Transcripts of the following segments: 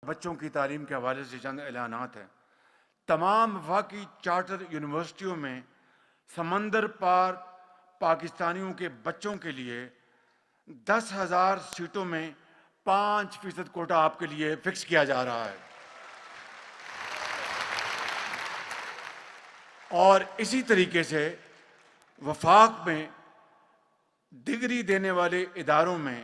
बच्चों की तालीम के हवाले से चंद ऐलानात हैं। तमाम वफाकी चार्टर यूनिवर्सिटियों में समंदर पार पाकिस्तानियों के बच्चों के लिए 10,000 सीटों में 5% कोटा आपके लिए फिक्स किया जा रहा है। और इसी तरीके से वफाक में डिग्री देने वाले इदारों में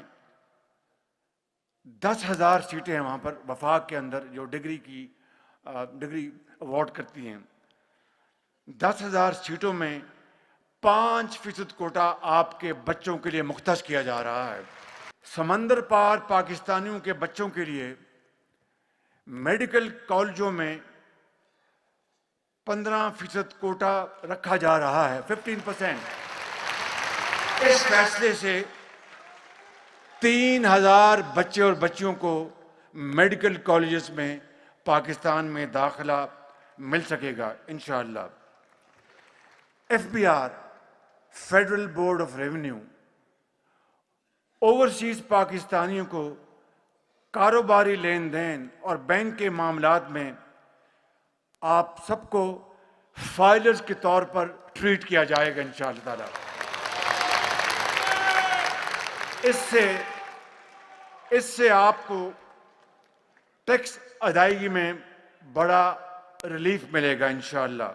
10,000 सीटें हैं वहाँ पर वफाक के अंदर जो डिग्री अवार्ड करती हैं। 10,000 सीटों में 5% कोटा आपके बच्चों के लिए मुख्तस किया जा रहा है। समंदर पार पाकिस्तानियों के बच्चों के लिए मेडिकल कॉलेजों में 15% कोटा रखा जा रहा है, 15%। इस फैसले से 3,000 बच्चे और बच्चियों को मेडिकल कॉलेजेस में पाकिस्तान में दाखिला मिल सकेगा इंशाअल्लाह। FBR, federal board of revenue, overseas पाकिस्तानियों को कारोबारी लेन देन और बैंक के मामलात में आप सबको फाइलर्स के तौर पर ट्रीट किया जाएगा इंशाअल्लाह ताला। इससे आपको टैक्स अदायगी में बड़ा रिलीफ मिलेगा इंशाअल्लाह।